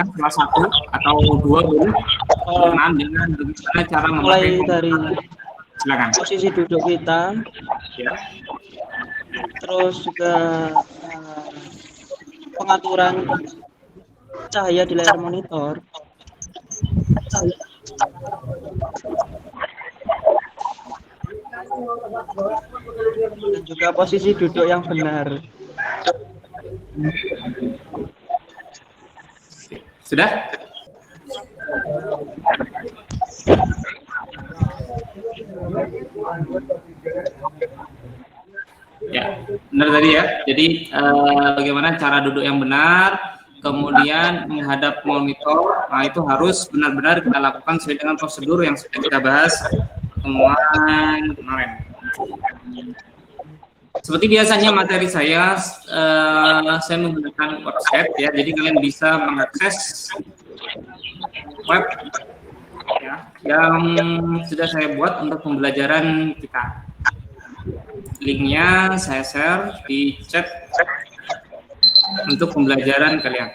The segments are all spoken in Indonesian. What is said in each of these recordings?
menjelaskan salah satu atau dua dulu berkenaan dengan bagaimana cara mulai memakai dari silakan. posisi duduk kita, Ya. terus juga pengaturan cahaya di layar monitor, dan juga posisi duduk yang benar. Sudah? Ya, benar tadi ya. Jadi bagaimana cara duduk yang benar, kemudian menghadap monitor, nah itu harus benar-benar kita lakukan sesuai dengan prosedur yang sudah kita bahas pertemuan kemarin. Seperti biasanya materi saya menggunakan website ya, jadi kalian bisa mengakses web ya, yang sudah saya buat untuk pembelajaran kita. Linknya saya share di chat untuk pembelajaran kalian.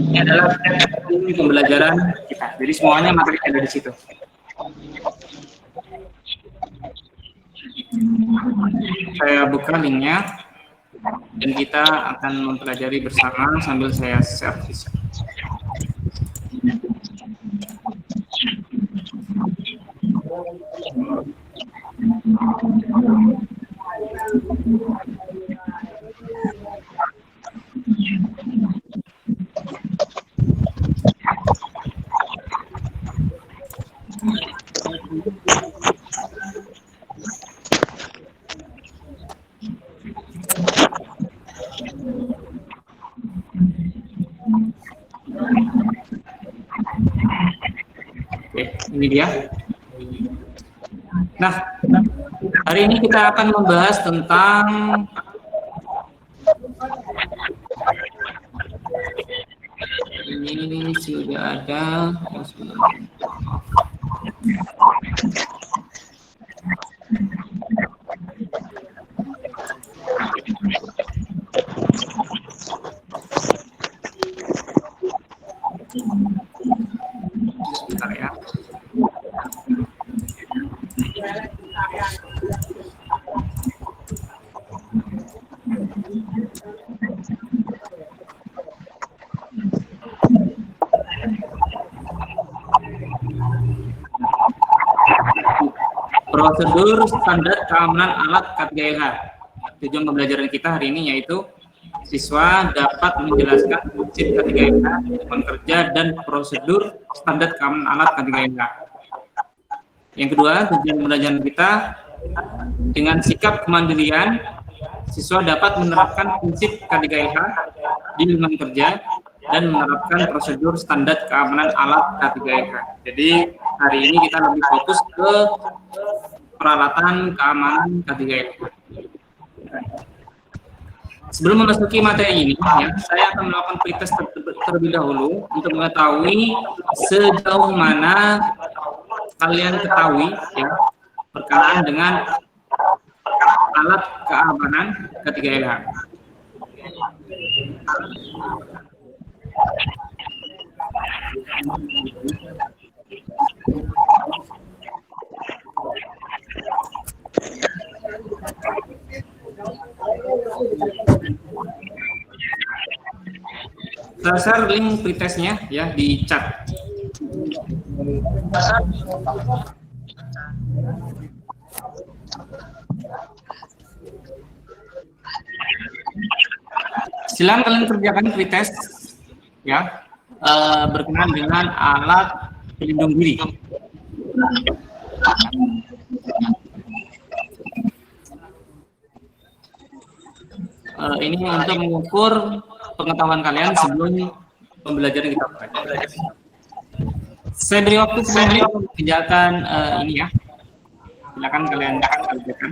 Ini adalah link pembelajaran kita. Jadi semuanya materi ada di situ. Saya buka linknya dan kita akan mempelajari bersama sambil saya share di sini. Oke, ini dia. Nah, hari ini kita akan membahas tentang ini sudah ada. Sebentar ya. Prosedur standar keamanan alat K3LH. Tujuan pembelajaran kita hari ini yaitu siswa dapat menjelaskan prinsip K3LH, teman kerja, dan prosedur standar keamanan alat K3LH. Yang kedua, tujuan pembelajaran kita dengan sikap kemandirian, siswa dapat menerapkan prinsip K3LH di lingkungan kerja dan menerapkan prosedur standar keamanan alat K3LH. Jadi hari ini kita lebih fokus ke peralatan keamanan K3LH. Sebelum memasuki materi ini, ya, saya akan melakukan pretest terlebih dahulu untuk mengetahui sejauh mana kalian ketahui ya berkenaan dengan alat keamanan K3LH. Saya share link pretestnya ya di chat. Silakan kalian kerjakan pretest ya berkenaan dengan alat pelindung diri. Ini untuk mengukur pengetahuan kalian sebelum pembelajaran kita mulai. Saya beri waktu sebelum kerjakan ini ya. Silakan kalian kerjakan.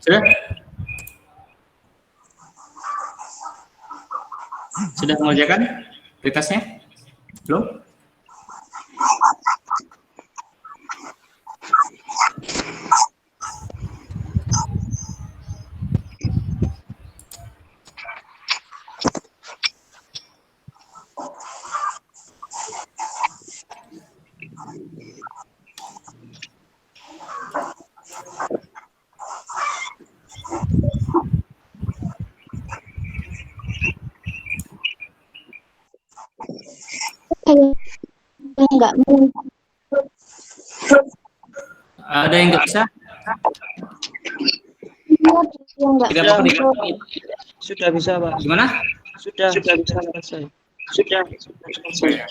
Sudah? Sudah mengerjakan aktivitasnya? Belum? Enggak mungkin. Ada yang nggak bisa? Enggak. Tidak apa-apa nih. Sudah bisa, Pak. Gimana? Sudah bisa selesai. Sudah selesai.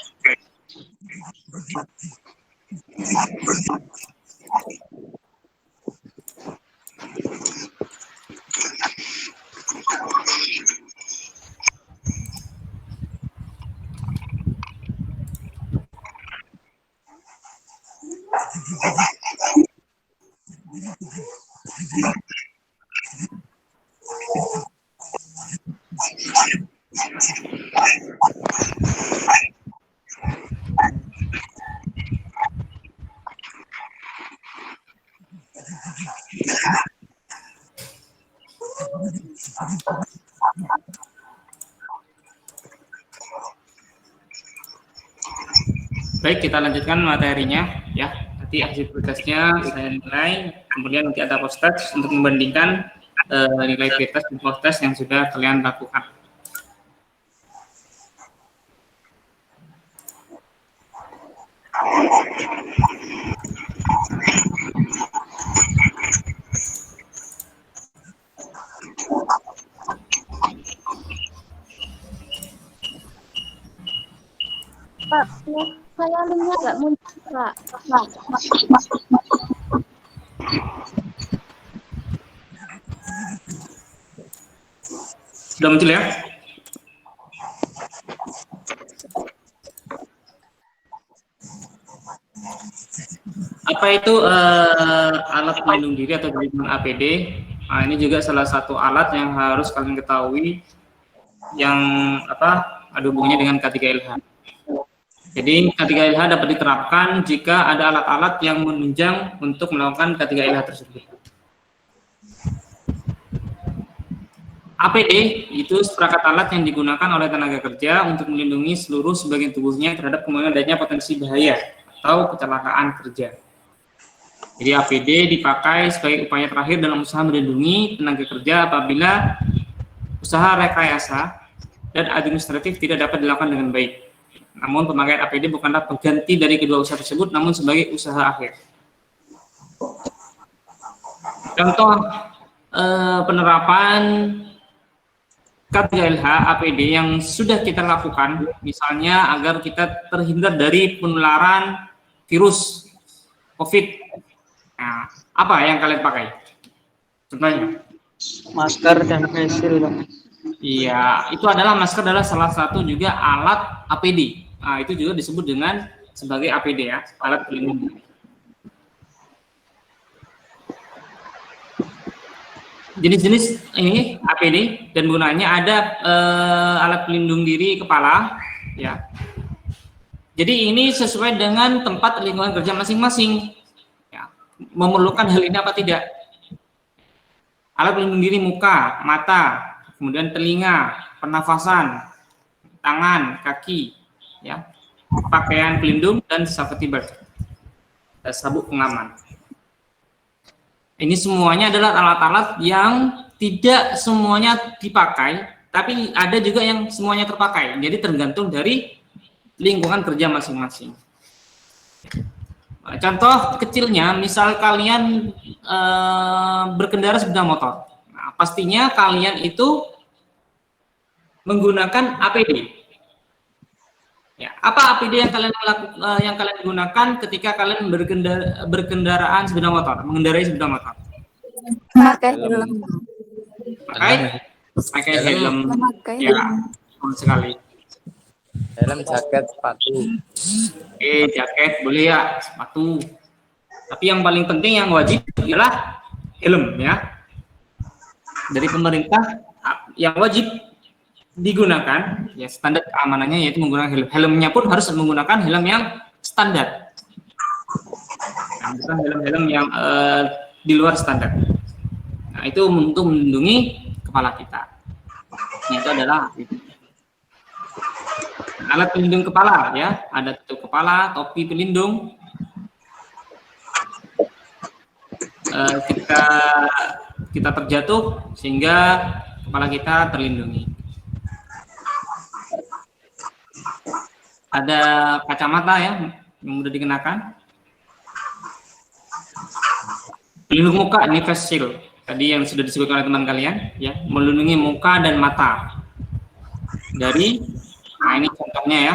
Baik, kita lanjutkan materinya ya. Nanti hasil pretestnya saya nilai, kemudian nanti ada post test untuk membandingkan nilai pretest dan post test yang sudah kalian lakukan. Pak, saya linknya nggak muncul, Pak. Sudah muncul ya? Apa itu alat pelindung diri atau pelindung APD? Nah, ini juga salah satu alat yang harus kalian ketahui yang ada hubungannya dengan K3LH. Jadi K3LH dapat diterapkan jika ada alat-alat yang menunjang untuk melakukan K3LH tersebut. APD itu seperangkat alat yang digunakan oleh tenaga kerja untuk melindungi seluruh sebagian tubuhnya terhadap kemungkinan adanya potensi bahaya atau kecelakaan kerja. Jadi APD dipakai sebagai upaya terakhir dalam usaha melindungi tenaga kerja apabila usaha rekayasa dan administratif tidak dapat dilakukan dengan baik. Namun pemakaian APD bukanlah pengganti dari kedua usaha tersebut, namun sebagai usaha akhir. Contoh penerapan K3LH APD yang sudah kita lakukan, misalnya agar kita terhindar dari penularan virus COVID. Nah, apa yang kalian pakai? Contohnya? Masker dan face shield. Iya, itu adalah masker adalah salah satu juga alat APD. Nah, itu juga disebut dengan sebagai APD ya, alat pelindung diri. Jenis-jenis ini APD dan gunanya ada alat pelindung diri kepala, ya. Jadi ini sesuai dengan tempat lingkungan kerja masing-masing. Ya, memerlukan hal ini apa tidak? Alat pelindung diri muka, mata, kemudian telinga, pernafasan, tangan, kaki, ya, pakaian pelindung dan safety belt, sabuk pengaman. Ini semuanya adalah alat-alat yang tidak semuanya dipakai, tapi ada juga yang semuanya terpakai. Jadi tergantung dari lingkungan kerja masing-masing. Contoh kecilnya, misal kalian berkendara sepeda motor, nah, pastinya kalian itu menggunakan APD. Ya, apa APD yang kalian gunakan ketika kalian berkendaraan sepeda motor, mengendarai sepeda motor? Pakai helm. Pakai helm. Ya, betul sekali. Helm, jaket, sepatu. Oke, jaket boleh ya, sepatu. Tapi yang paling penting yang wajib adalah helm ya. Dari pemerintah yang wajib digunakan ya standar keamanannya yaitu menggunakan helm. Helmnya pun harus menggunakan helm yang standar. Nah, bukan helm-helm yang di luar standar. Nah, itu untuk melindungi kepala kita. Nah, itu adalah alat pelindung kepala ya, ada tutup kepala, topi pelindung. Kita terjatuh sehingga kepala kita terlindungi. Ada kacamata ya yang mudah dikenakan. Pelindung muka ini face shield. Tadi yang sudah disebutkan oleh teman kalian ya, melindungi muka dan mata dari, nah ini contohnya ya,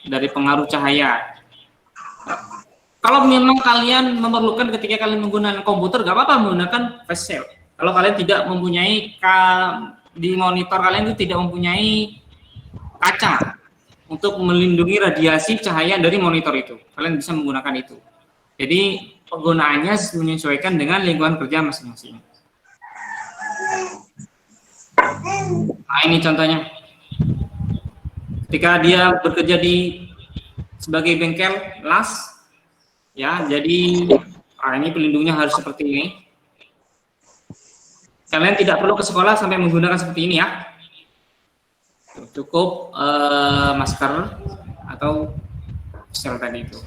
dari pengaruh cahaya. Kalau memang kalian memerlukan ketika kalian menggunakan komputer, gak apa-apa menggunakan face shield. Kalau kalian tidak mempunyai di monitor kalian itu tidak mempunyai kaca untuk melindungi radiasi cahaya dari monitor itu, kalian bisa menggunakan itu. Jadi penggunaannya menyesuaikan dengan lingkungan kerja masing-masing. Nah ini contohnya, ketika dia bekerja sebagai bengkel las, ya jadi ini pelindungnya harus seperti ini. Kalian tidak perlu ke sekolah sampai menggunakan seperti ini ya. Cukup masker atau sel tadi itu.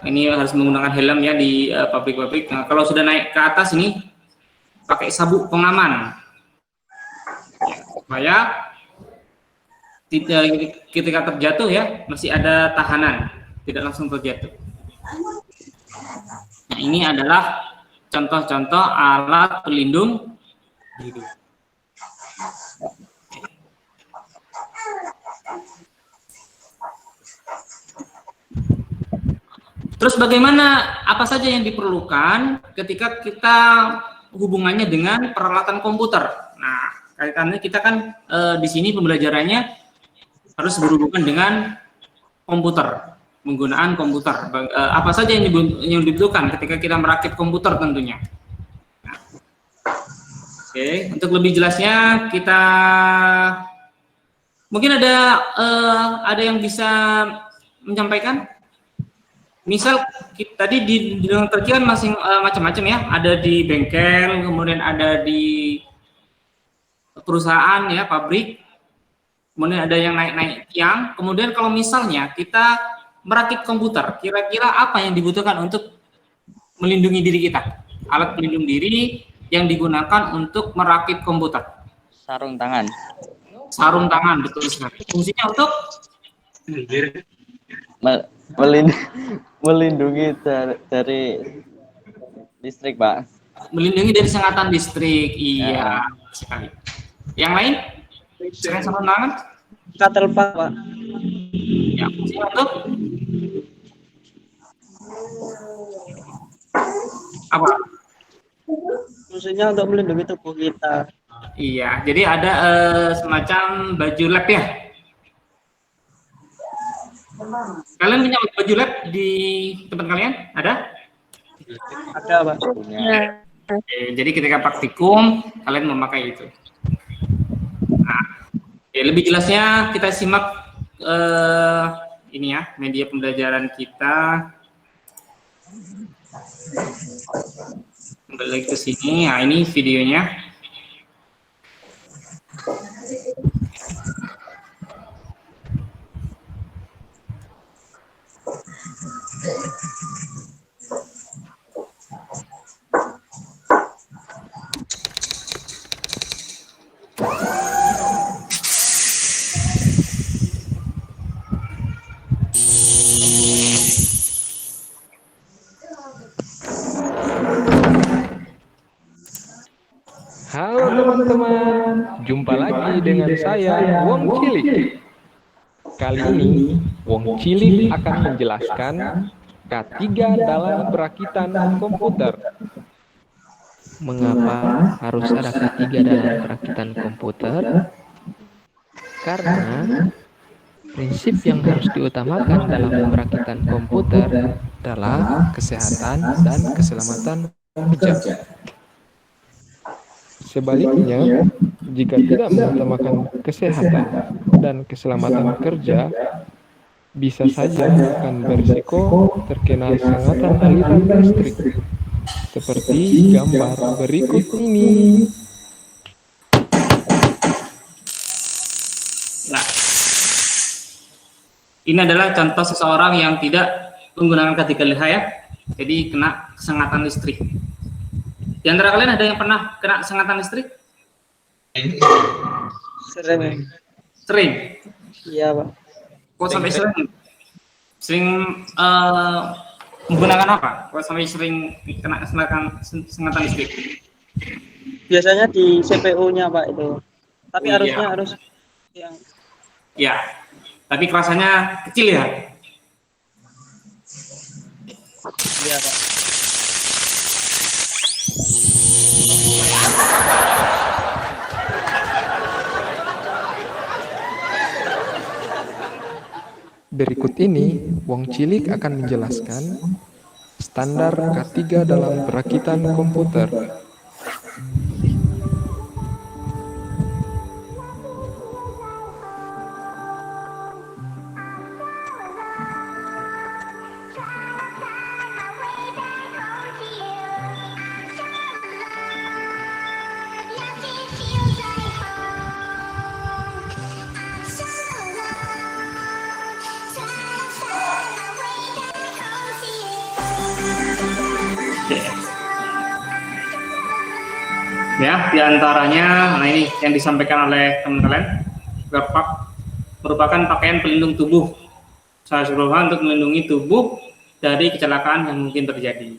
Ini harus menggunakan helm ya di pabrik-pabrik. Nah, kalau sudah naik ke atas ini pakai sabuk pengaman ya, supaya ketika terjatuh ya masih ada tahanan, tidak langsung terjatuh. Nah, ini adalah contoh-contoh alat pelindung diri. Terus bagaimana, apa saja yang diperlukan ketika kita hubungannya dengan peralatan komputer? Nah, kaitannya kita kan di sini pembelajarannya harus berhubungan dengan komputer, penggunaan komputer. Apa saja yang dibutuhkan ketika kita merakit komputer tentunya. Nah, oke, untuk lebih jelasnya kita mungkin ada yang bisa menyampaikan. Misal tadi di dalam kerjaan masing macam-macam ya, ada di bengkel, kemudian ada di perusahaan ya, pabrik, kemudian ada yang naik-naik tiang. Kemudian kalau misalnya kita merakit komputer, kira-kira apa yang dibutuhkan untuk melindungi diri kita? Alat pelindung diri yang digunakan untuk merakit komputer. Sarung tangan. Sarung tangan, betul sekali. Fungsinya untuk Melindungi dari listrik, Pak. melindungi dari sengatan listrik. Iya, sekali. Yang lain? Selain sarung tangan? Katel Pak. Ya, fungsinya untuk apa? Fungsinya untuk melindungi tubuh kita. Iya, jadi ada semacam baju lab ya. Kalian punya baju lab di tempat kalian? Ada? Ada, Pak. Jadi ketika praktikum kalian memakai itu. Nah, lebih jelasnya kita simak ini ya, media pembelajaran kita. Kembali lagi ke sini. Nah, ini videonya. Halo teman-teman, jumpa lagi dengan saya Wong Cilik. Kali ini Wong Cilik akan menjelaskan K3 dalam perakitan komputer. Mengapa harus ada K3 dalam perakitan komputer? Karena prinsip yang harus diutamakan dalam perakitan komputer adalah kesehatan dan keselamatan kerja. Sebaliknya, jika tidak mengutamakan kesehatan dan keselamatan kerja, bisa saja akan berisiko terkena sengatan aliran listrik, seperti gambar berikut ini. Nah, ini adalah contoh seseorang yang tidak menggunakan K3LH ya, jadi kena sengatan listrik. Di antara kalian ada yang pernah kena sengatan listrik? Sering. Sering? Iya, Pak. Kok sampai sering? Sering menggunakan apa? Kok sampai sering kena sengatan listrik? Biasanya di CPU-nya, Pak, itu. Tapi Oh, harusnya iya. harus yang Ya, tapi kerasanya kecil ya? iya, Pak. Berikut ini, Wong Cilik akan menjelaskan standar K3 dalam perakitan komputer. Ya, diantaranya, nah ini yang disampaikan oleh teman kalian, Garpak merupakan pakaian pelindung tubuh secara keseluruhan untuk melindungi tubuh dari kecelakaan yang mungkin terjadi.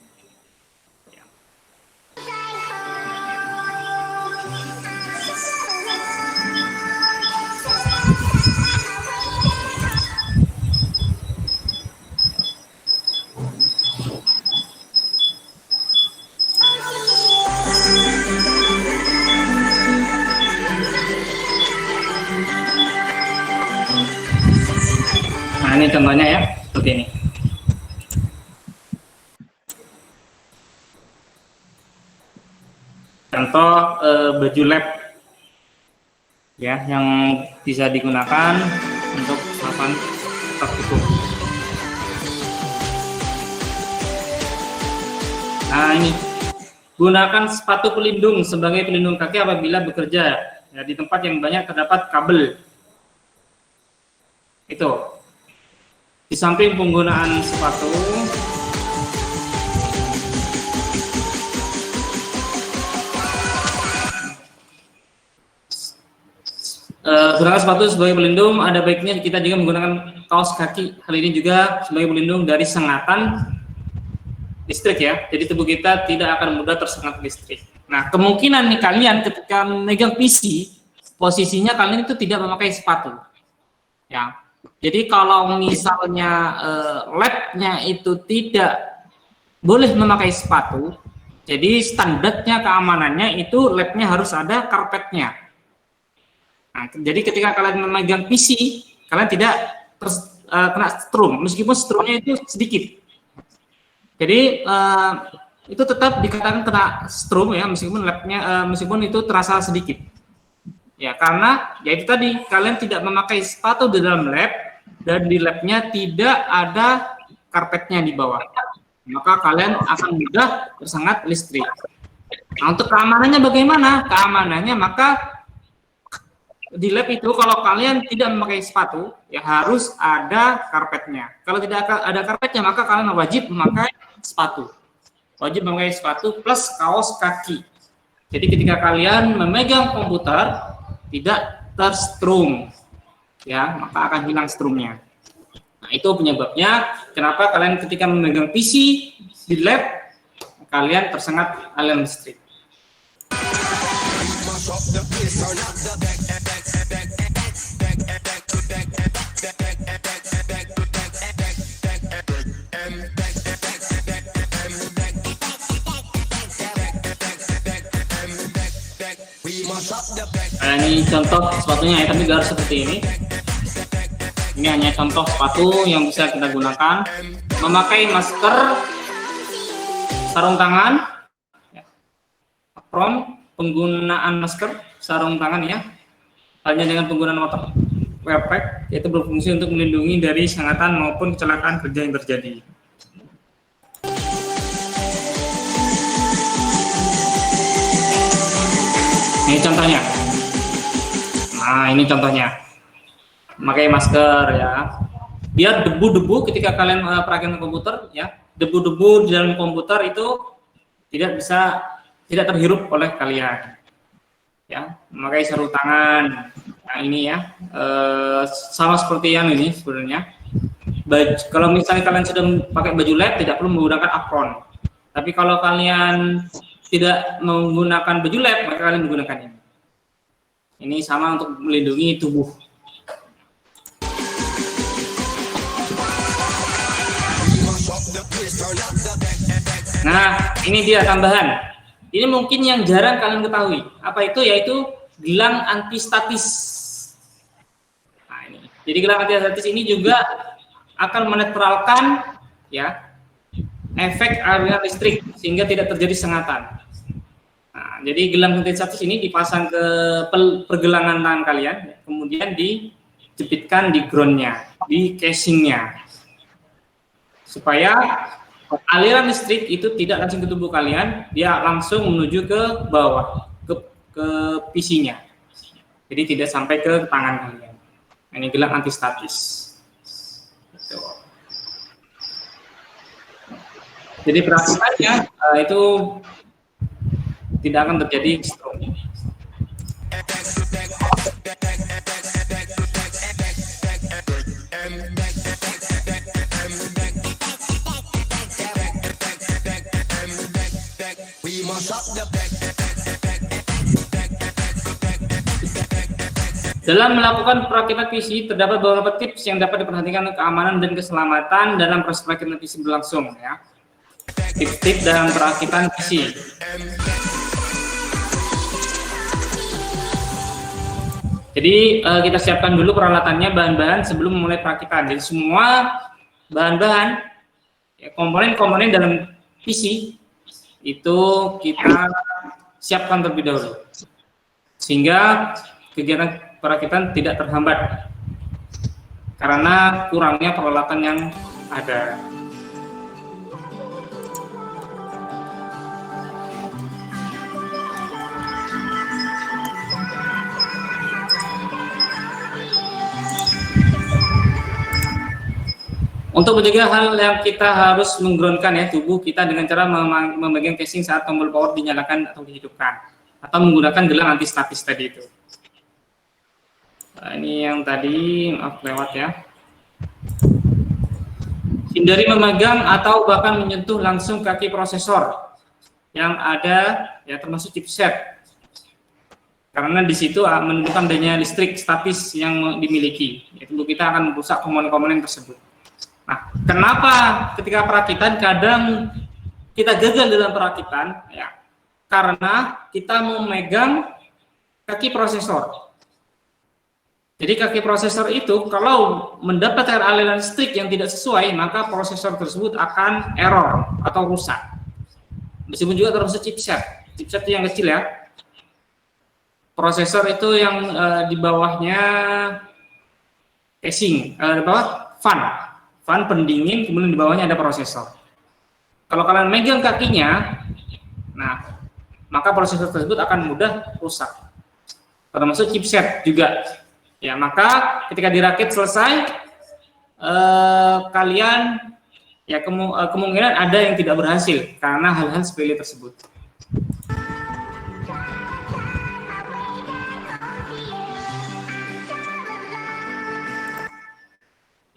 Nah, ini contohnya ya, seperti ini. Contoh baju lab ya, yang bisa digunakan untuk melakukan tertutup. Nah, ini gunakan sepatu pelindung sebagai pelindung kaki apabila bekerja ya, di tempat yang banyak terdapat kabel. Itu. Di samping penggunaan sepatu, gunakan sepatu sebagai pelindung, ada baiknya kita juga menggunakan kaos kaki. Hal ini juga sebagai pelindung dari sengatan listrik ya. Jadi tubuh kita tidak akan mudah tersengat listrik. Nah, kemungkinan nih kalian ketika memegang PC, posisinya kalian itu tidak memakai sepatu. Ya. Jadi kalau misalnya labnya itu tidak boleh memakai sepatu, jadi standarnya keamanannya itu labnya harus ada karpetnya. Nah, jadi ketika kalian memegang PC, kalian tidak kena strum, meskipun strumnya itu sedikit. Jadi itu tetap dikatakan kena strum ya, meskipun labnya meskipun itu terasa sedikit. Ya, karena ya itu tadi kalian tidak memakai sepatu di dalam lab dan di labnya tidak ada karpetnya di bawah, maka kalian akan mudah tersengat listrik. Nah, untuk keamanannya bagaimana? Keamanannya maka di lab itu kalau kalian tidak memakai sepatu ya harus ada karpetnya. Kalau tidak ada karpetnya maka kalian wajib memakai sepatu. Wajib memakai sepatu plus kaos kaki. Jadi ketika kalian memegang komputer tidak terstrum, ya maka akan hilang strumnya. Nah, itu penyebabnya kenapa kalian ketika memegang PC di lab kalian tersengat aliran listrik. Nah, ini contoh sepatunya ya, tapi gak harus seperti ini. Ini hanya contoh sepatu yang bisa kita gunakan. Memakai masker, sarung tangan, apron, penggunaan masker, sarung tangan ya. Halnya dengan penggunaan wearpack, yaitu berfungsi untuk melindungi dari sengatan maupun kecelakaan kerja yang terjadi. Ini contohnya. Nah, ini contohnya. Memakai masker ya. Biar debu-debu ketika kalian perakiraan komputer ya, debu-debu di dalam komputer itu tidak terhirup oleh kalian. Ya, memakai sarung tangan. Nah, ini ya. Sama seperti yang ini sebenarnya. Kalau misalnya kalian sudah pakai baju lab tidak perlu menggunakan apron. Tapi kalau kalian tidak menggunakan baju lab, maka kalian menggunakan ini. Ini sama untuk melindungi tubuh. Nah, ini dia tambahan. Ini mungkin yang jarang kalian ketahui. Apa itu? Yaitu gelang antistatis. Nah, ini. Jadi gelang antistatis ini juga akan menetralkan ya efek aliran listrik sehingga tidak terjadi sengatan. Nah, jadi gelang antistatis ini dipasang ke pergelangan tangan kalian, kemudian dijepitkan di groundnya, di casingnya, supaya aliran listrik itu tidak langsung ke tubuh kalian, dia langsung menuju ke bawah, ke PC-nya. Jadi tidak sampai ke tangan kalian. Ini gelang antistatis. Jadi perhatiannya itu tidak akan terjadi stroke. Dalam melakukan perakitan PC, terdapat beberapa tips yang dapat diperhatikan untuk keamanan dan keselamatan dalam proses perakitan PC berlangsung. Ya. Tips-tips dalam perakitan PC. Jadi kita siapkan dulu peralatannya, bahan-bahan sebelum memulai perakitan. Jadi semua bahan-bahan, ya, komponen-komponen dalam PC itu kita siapkan terlebih dahulu, sehingga kegiatan perakitan tidak terhambat karena kurangnya peralatan yang ada. Untuk menjaga hal yang kita harus menggroundkan ya tubuh kita dengan cara memegang casing saat tombol power dinyalakan atau dihidupkan, atau menggunakan gelang anti statis tadi itu. Nah, ini yang tadi, maaf lewat ya. Hindari memegang atau bahkan menyentuh langsung kaki prosesor yang ada, ya termasuk chipset, karena di situ menentukan daya listrik statis yang dimiliki. Tubuh kita akan merusak komponen-komponen tersebut. Nah, kenapa ketika perakitan kadang kita gagal dalam perakitan? Ya, karena kita memegang kaki prosesor. Jadi kaki prosesor itu kalau mendapatkan aliran listrik yang tidak sesuai, maka prosesor tersebut akan error atau rusak. Meskipun juga termasuk chipset itu yang kecil ya. Prosesor itu yang di bawahnya casing, di bawah fan pendingin, kemudian di bawahnya ada prosesor. Kalau kalian megang kakinya, nah maka prosesor tersebut akan mudah rusak. Termasuk chipset juga. Ya, maka ketika dirakit selesai, kalian ya kemungkinan ada yang tidak berhasil karena hal-hal sepele tersebut.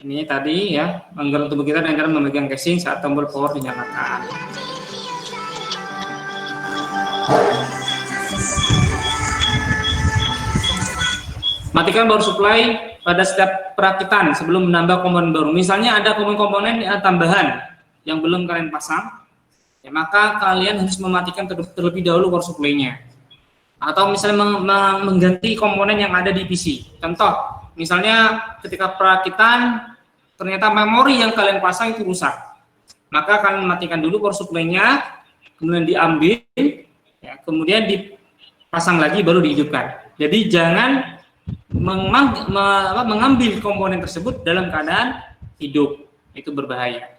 Ini tadi ya, menggerak tubuh kita dengan cara memegang casing saat tombol power dinyalakan. Matikan power supply pada setiap perakitan sebelum menambah komponen baru. Misalnya ada komponen tambahan yang belum kalian pasang, ya maka kalian harus mematikan terlebih dahulu power supply-nya. Atau misalnya mengganti komponen yang ada di PC. Contoh, misalnya ketika perakitan ternyata memori yang kalian pasang itu rusak, maka kalian matikan dulu power supply-nya, kemudian diambil, ya, kemudian dipasang lagi baru dihidupkan. Jadi jangan mengambil komponen tersebut dalam keadaan hidup, itu berbahaya.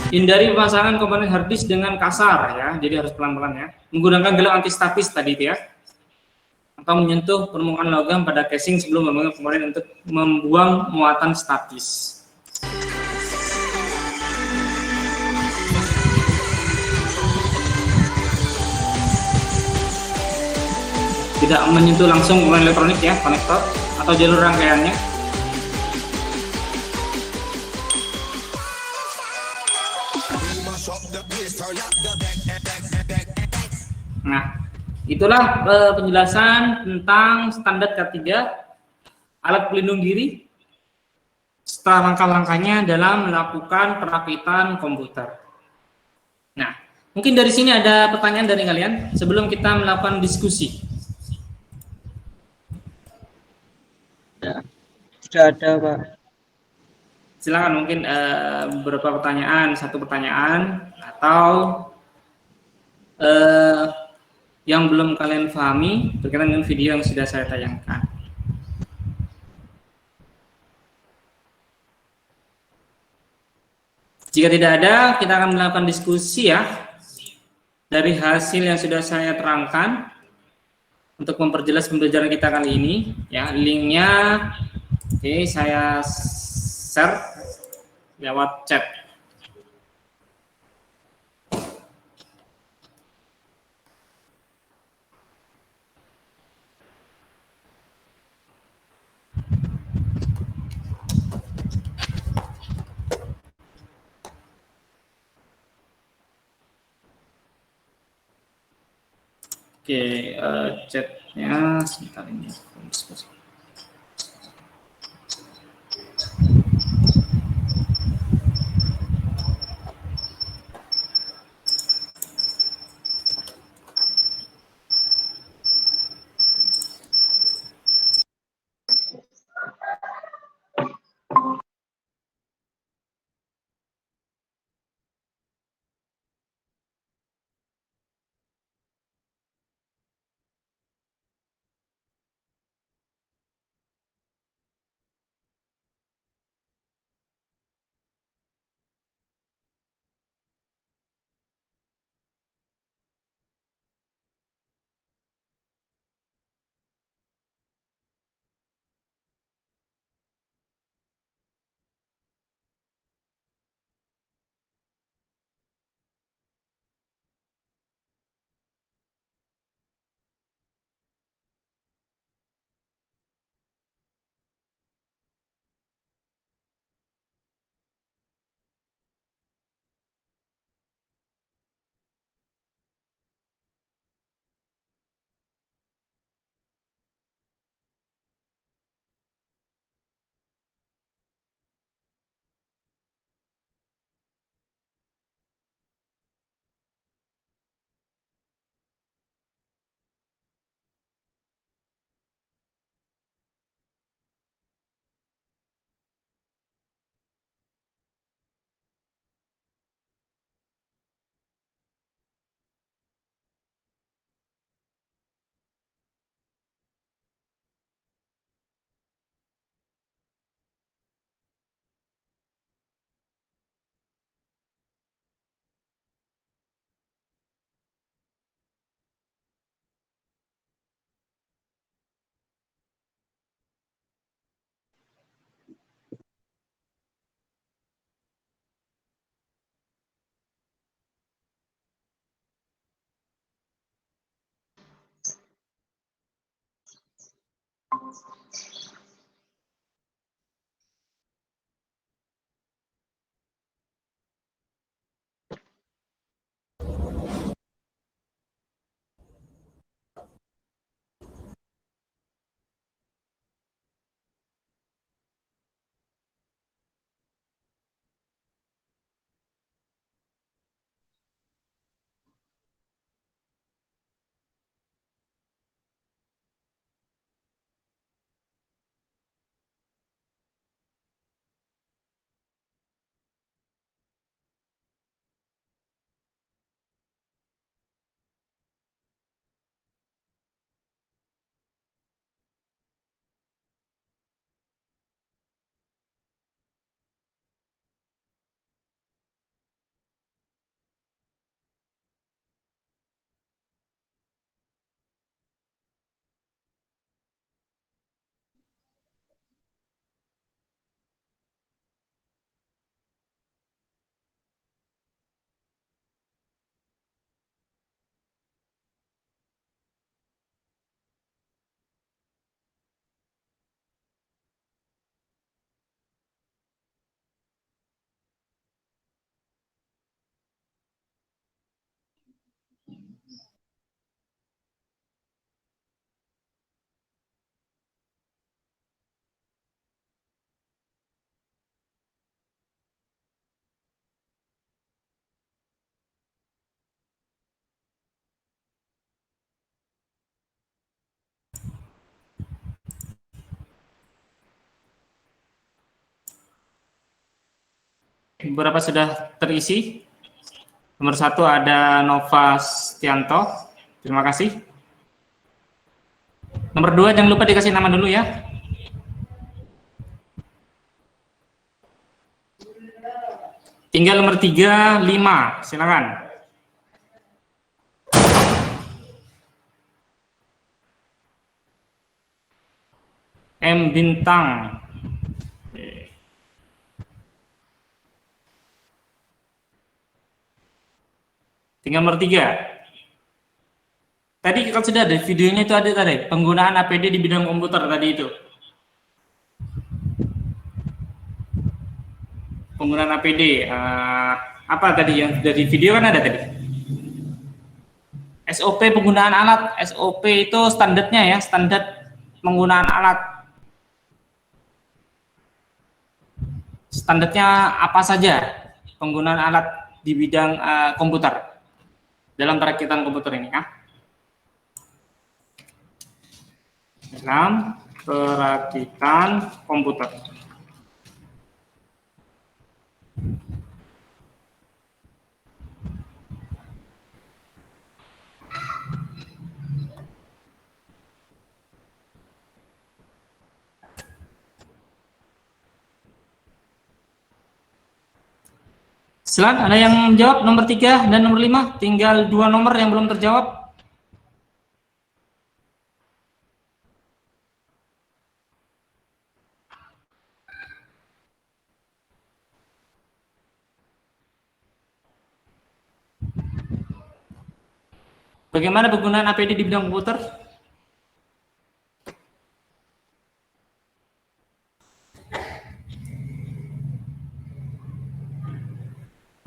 Hindari pemasangan komponen hard disk dengan kasar ya, jadi harus pelan-pelan ya. Menggunakan gelang anti statis tadi itu ya, atau menyentuh permukaan logam pada casing sebelum memegang komponen untuk membuang muatan statis. Tidak menyentuh langsung komponen elektronik ya, konektor atau jalur rangkaiannya. Nah, itulah penjelasan tentang standar K3 alat pelindung diri setelah langkah-langkahnya dalam melakukan perakitan komputer. Nah, mungkin dari sini ada pertanyaan dari kalian sebelum kita melakukan diskusi. Ya, sudah ada Pak. Silakan mungkin beberapa pertanyaan, satu pertanyaan atau yang belum kalian pahami berkaitan dengan video yang sudah saya tayangkan. Jika tidak ada, kita akan melakukan diskusi ya dari hasil yang sudah saya terangkan. untuk memperjelas pembelajaran kita kali ini, ya linknya, oke, saya share lewat chat. Oke, chatnya sebentar ini. Beberapa sudah terisi. Nomor 1 ada Nova Stianto. Terima kasih. Nomor 2 jangan lupa dikasih nama dulu ya. Tinggal nomor 3, 5. Silakan. M bintang. Oke. Tinggal nomor 3. Tadi kan sudah ada videonya, itu ada tadi penggunaan APD di bidang komputer tadi itu. Penggunaan APD apa tadi yang dari video kan ada tadi. SOP penggunaan alat. SOP itu standarnya ya, standar penggunaan alat. Standarnya apa saja penggunaan alat di bidang komputer dalam perakitan komputer ini ya. Dalam perakitan komputer. Silakan, ada yang menjawab nomor 3 dan nomor 5, tinggal 2 nomor yang belum terjawab. Bagaimana penggunaan APD di bidang komputer?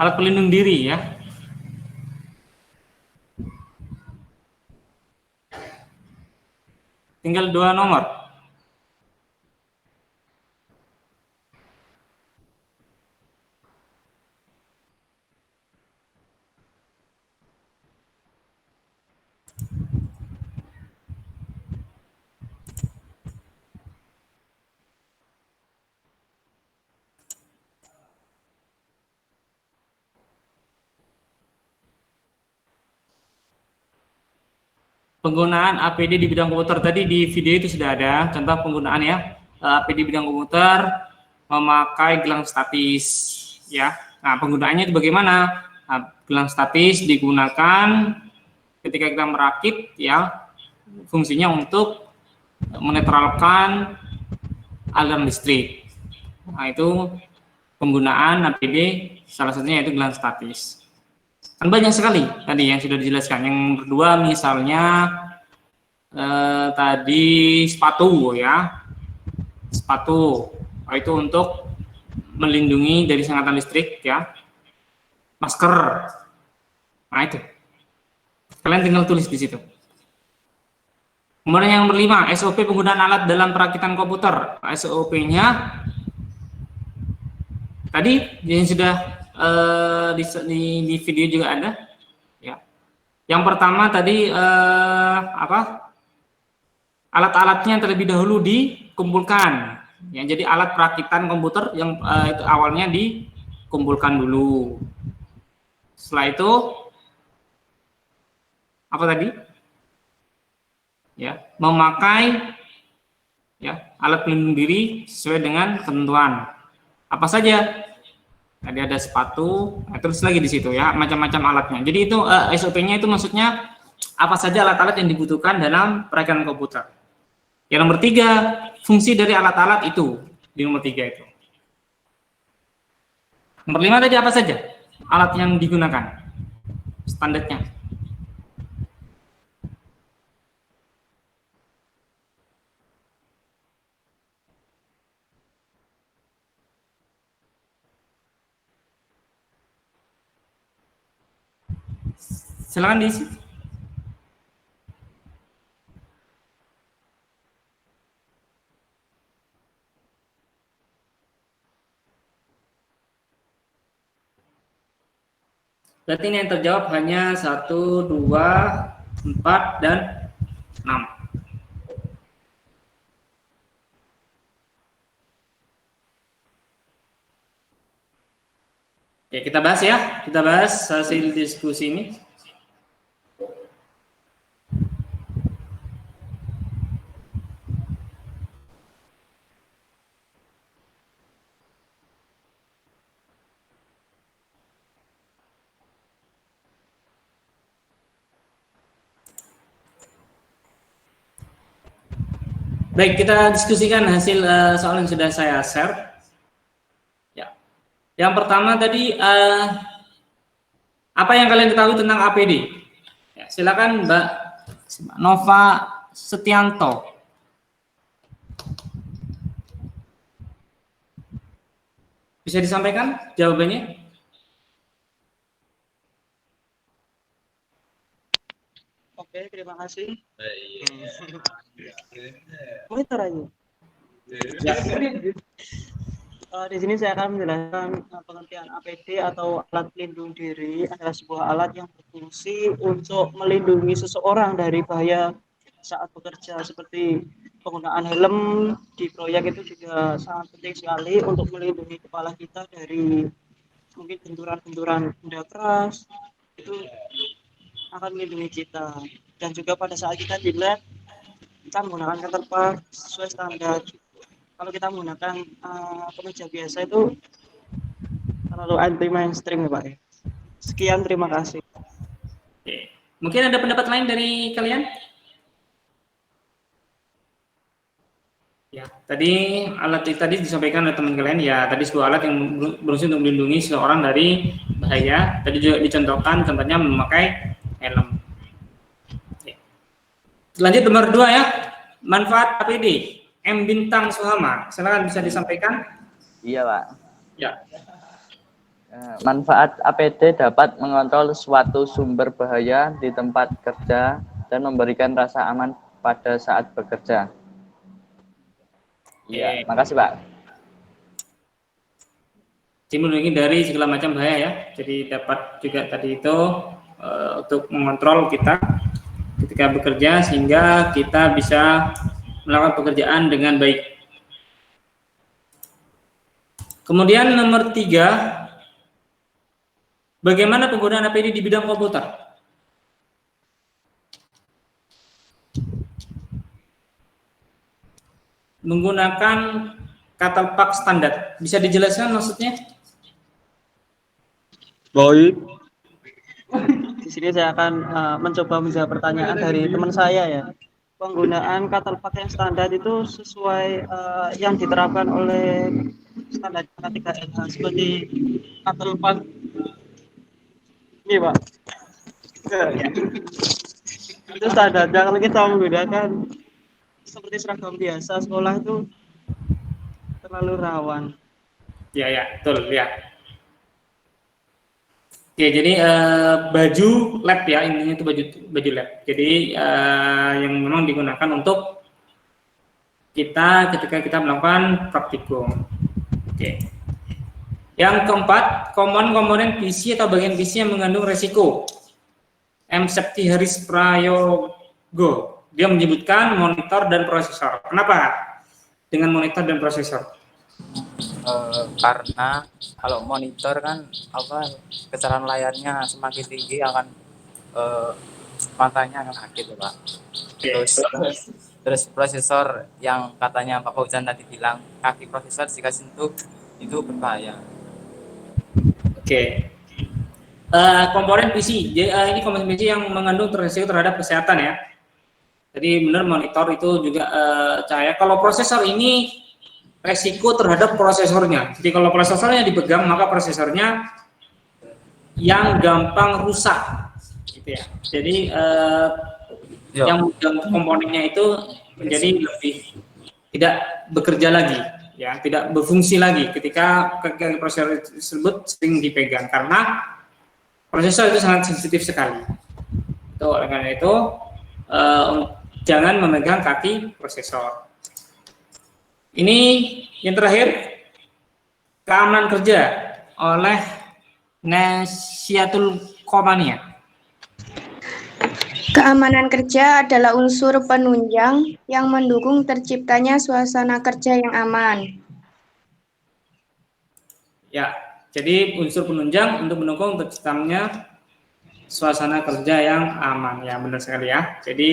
Alat pelindung diri ya. Tinggal 2 nomor. Penggunaan APD di bidang komputer tadi di video itu sudah ada contoh penggunaan ya. APD di bidang komputer memakai gelang statis ya. Nah, penggunaannya itu bagaimana? Nah, gelang statis digunakan ketika kita merakit ya, fungsinya untuk menetralkan aliran listrik. Nah, itu penggunaan APD salah satunya yaitu gelang statis. Kan banyak sekali tadi yang sudah dijelaskan. Yang kedua misalnya tadi sepatu ya, sepatu itu untuk melindungi dari sengatan listrik ya, masker. Nah itu kalian tinggal tulis di situ. Kemudian yang nomor 5, SOP penggunaan alat dalam perakitan komputer. SOP-nya tadi yang sudah di video juga ada ya. Yang pertama tadi alat-alatnya terlebih dahulu dikumpulkan ya. Jadi alat perakitan komputer yang itu awalnya dikumpulkan dulu. Setelah itu apa tadi ya, memakai ya alat pelindung diri sesuai dengan ketentuan. Apa saja? Tadi ada sepatu, nah, terus lagi di situ ya, macam-macam alatnya. Jadi itu SOP-nya itu maksudnya apa saja alat-alat yang dibutuhkan dalam perakitan komputer. Yang nomor 3, fungsi dari alat-alat itu di nomor 3 itu. Nomor 5 tadi apa saja alat yang digunakan, standarnya. Silakan diisi. Berarti ini yang terjawab hanya 1, 2, 4, dan 6. Oke, kita bahas ya. Kita bahas hasil diskusi ini. Baik, kita diskusikan hasil soal yang sudah saya share. Ya. Yang pertama tadi apa yang kalian ketahui tentang APD? Ya, silakan Mbak Nova Setianto. Bisa disampaikan jawabannya? Oke, terima kasih. Monitor aja. Ya. Di sini saya akan menjelaskan pengertian APD atau alat pelindung diri adalah sebuah alat yang berfungsi untuk melindungi seseorang dari bahaya saat bekerja, seperti penggunaan helm di proyek itu juga sangat penting sekali untuk melindungi kepala kita dari mungkin benturan-benturan benda keras, itu akan melindungi kita. Dan juga pada saat kita di lab, kita menggunakan counterpart sesuai standar. Kalau kita menggunakan kemeja biasa itu terlalu anti mainstream ya Pak. Sekian, terima kasih. Oke. Mungkin ada pendapat lain dari kalian? Ya, tadi alat tadi disampaikan oleh teman kalian ya, tadi sebuah alat yang berfungsi untuk melindungi seseorang dari bahaya. Tadi juga dicontohkan contohnya memakai helm. Oke. Lanjut nomor 2 ya, manfaat APD. M. Bintang Suhama, silakan bisa disampaikan. Iya, Pak. Ya. Manfaat APD dapat mengontrol suatu sumber bahaya di tempat kerja dan memberikan rasa aman pada saat bekerja. Iya, makasih Pak. Melindungi dari segala macam bahaya ya. Jadi dapat juga tadi itu untuk mengontrol kita ketika bekerja sehingga kita bisa melakukan pekerjaan dengan baik. Kemudian nomor 3, bagaimana penggunaan APD di bidang komputer? Menggunakan Catalpax standar. Bisa dijelaskan maksudnya? Baik. Di sini saya akan mencoba menjawab pertanyaan dari teman saya ya. Penggunaan Catalpax yang standar itu sesuai yang diterapkan oleh standar 3LH seperti Catalpax. Ini Pak. Itu standarnya kalau kita menggunakan seperti seragam biasa sekolah itu terlalu rawan. Ya, betul ya. Oke, jadi baju lab ya, intinya itu baju lab. Jadi yang memang digunakan untuk kita ketika kita melakukan praktikum. Oke. Yang keempat, komponen PC atau bagian PC yang mengandung resiko. M. Septi Haris Prayogo. Dia menyebutkan monitor dan prosesor. Kenapa dengan monitor dan prosesor? Karena kalau monitor kan kecerdasan layarnya semakin tinggi akan matanya akan sakit ya Pak. Terus prosesor yang katanya Pak Fauzan tadi bilang kaki prosesor jika sentuh itu berbahaya. Oke. Komponen PC. Ini komponen PC yang mengandung resiko terhadap kesehatan ya. Jadi benar monitor itu juga cahaya. Kalau prosesor ini resiko terhadap prosesornya. Jadi kalau prosesornya dipegang maka prosesornya yang gampang rusak, gitu ya. Jadi yang komponennya itu menjadi lebih tidak bekerja lagi, ya, tidak berfungsi lagi ketika prosesor tersebut sering dipegang karena prosesor itu sangat sensitif sekali. Itu oleh karena itu jangan memegang kaki prosesor. Ini yang terakhir, keamanan kerja oleh Nasiatul Komania. Keamanan kerja adalah unsur penunjang yang mendukung terciptanya suasana kerja yang aman. Ya, jadi unsur penunjang untuk mendukung terciptanya suasana kerja yang aman. Ya, benar sekali ya. Jadi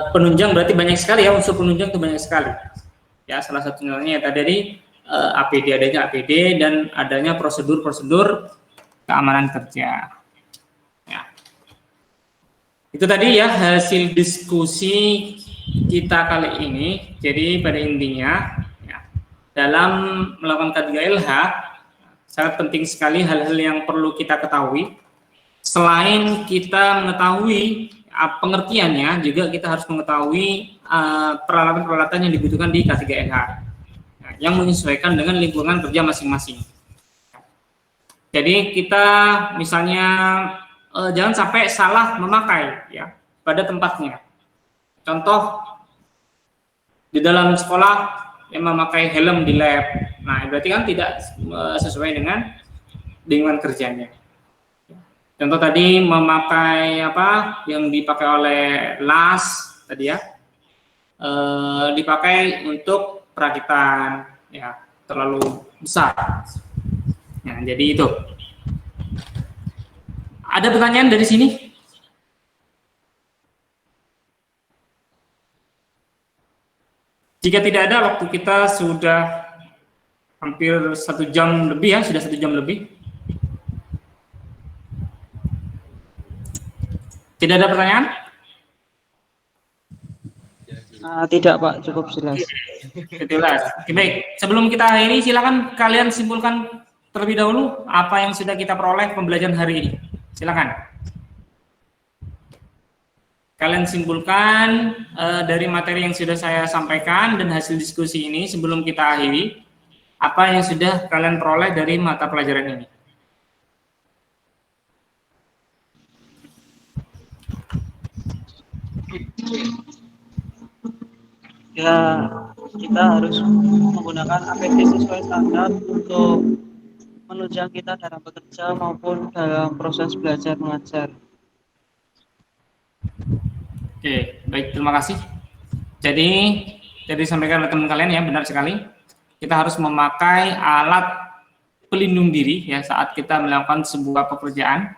penunjang berarti banyak sekali ya, unsur penunjang itu banyak sekali. Ya, salah satunya tadi APD, adanya APD dan adanya prosedur-prosedur keamanan kerja. Ya. Itu tadi ya hasil diskusi kita kali ini, jadi pada intinya ya, dalam melakukan K3LH sangat penting sekali hal-hal yang perlu kita ketahui. Selain kita mengetahui pengertiannya, juga kita harus mengetahui peralatan-peralatan yang dibutuhkan di K3LH yang menyesuaikan dengan lingkungan kerja masing-masing. Jadi kita misalnya jangan sampai salah memakai ya pada tempatnya. Contoh di dalam sekolah yang memakai helm di lab, nah berarti kan tidak sesuai dengan lingkungan kerjanya. Contoh tadi memakai apa yang dipakai oleh las tadi ya, dipakai untuk perakitan ya terlalu besar. Nah jadi itu. Ada pertanyaan dari sini? Jika tidak ada, waktu kita sudah hampir 1 jam lebih ya, sudah 1 jam lebih. Tidak ada pertanyaan? Tidak Pak, cukup jelas. Jelas. Oke, baik. Sebelum kita akhiri, silakan kalian simpulkan terlebih dahulu apa yang sudah kita peroleh pembelajaran hari ini. Silakan. Kalian simpulkan dari materi yang sudah saya sampaikan dan hasil diskusi ini sebelum kita akhiri, apa yang sudah kalian peroleh dari mata pelajaran ini. Ya, kita harus menggunakan APD sesuai standar untuk menunjang kita dalam bekerja maupun dalam proses belajar mengajar. Oke, baik, terima kasih. Jadi disampaikan oleh teman kalian ya, benar sekali. Kita harus memakai alat pelindung diri ya saat kita melakukan sebuah pekerjaan.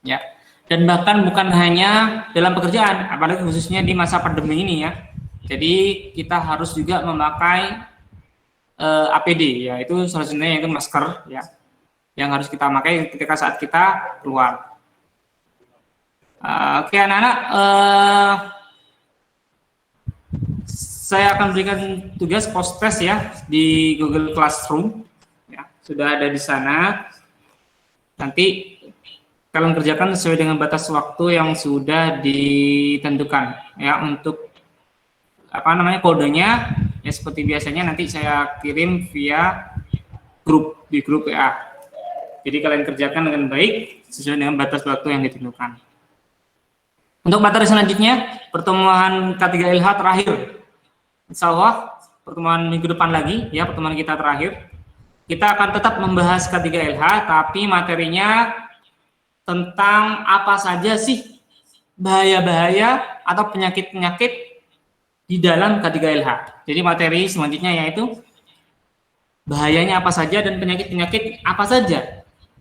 Ya. Dan bahkan bukan hanya dalam pekerjaan, apalagi khususnya di masa pandemi ini ya. Jadi kita harus juga memakai APD ya, itu salah satunya yaitu masker ya. Yang harus kita pakai ketika saat kita keluar. Oke anak-anak, saya akan berikan tugas post test ya di Google Classroom ya, sudah ada di sana. Nanti kalian kerjakan sesuai dengan batas waktu yang sudah ditentukan ya, untuk apa namanya kodenya ya, seperti biasanya nanti saya kirim via grup di grup WA. Jadi kalian kerjakan dengan baik sesuai dengan batas waktu yang ditentukan. Untuk materi selanjutnya, pertemuan K3LH terakhir. Insya Allah, pertemuan minggu depan lagi, ya pertemuan kita terakhir. Kita akan tetap membahas K3LH, tapi materinya tentang apa saja sih bahaya-bahaya atau penyakit-penyakit di dalam K3LH. Jadi materi selanjutnya yaitu bahayanya apa saja dan penyakit-penyakit apa saja.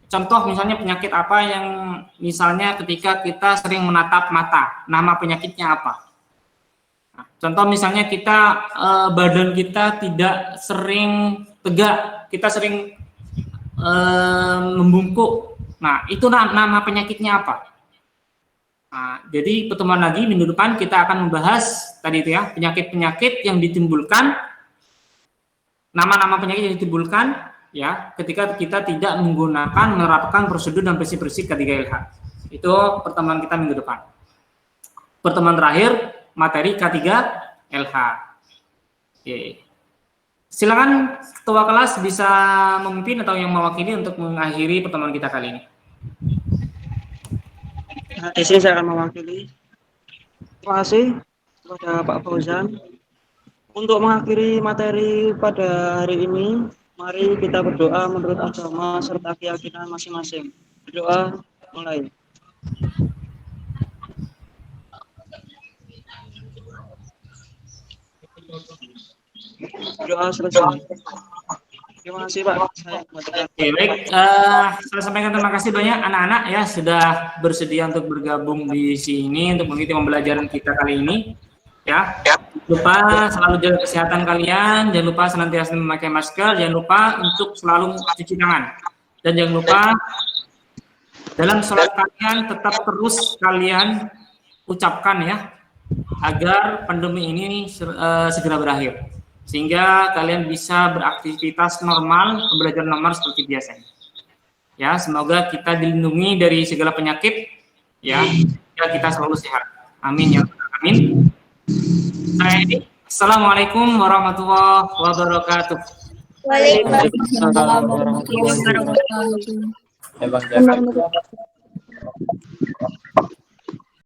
Contoh misalnya penyakit apa yang misalnya ketika kita sering menatap mata, nama penyakitnya apa? Nah, contoh misalnya kita badan kita tidak sering tegak, kita sering membungkuk. Nah, itu nama penyakitnya apa? Nah, jadi pertemuan lagi minggu depan kita akan membahas tadi itu ya, penyakit-penyakit yang ditimbulkan, nama-nama penyakit yang ditimbulkan ya ketika kita tidak menerapkan prosedur dan prinsip-prinsip K3LH. Itu pertemuan kita minggu depan. Pertemuan terakhir materi K3LH. Oke. Silakan ketua kelas bisa memimpin atau yang mewakili untuk mengakhiri pertemuan kita kali ini. Nah, di sini saya akan mewakili. Terima kasih kepada Pak Fauzan. Untuk mengakhiri materi pada hari ini, mari kita berdoa menurut agama serta keyakinan masing-masing. Berdoa mulai. Doa selesai. Terima kasih Pak. Oke, baik. Saya sampaikan terima kasih banyak anak-anak ya sudah bersedia untuk bergabung di sini untuk mengikuti pembelajaran kita kali ini. Ya, lupa selalu jaga kesehatan kalian, jangan lupa senantiasa memakai masker, jangan lupa untuk selalu cuci tangan, dan jangan lupa dalam sholat kalian tetap terus kalian ucapkan ya agar pandemi ini segera berakhir, sehingga kalian bisa beraktivitas normal, pembelajaran normal seperti biasanya. Ya, semoga kita dilindungi dari segala penyakit, ya, kita selalu sehat. Amin ya amin. Assalamualaikum warahmatullahi wabarakatuh. Waalaikumsalam warahmatullahi wabarakatuh. Emang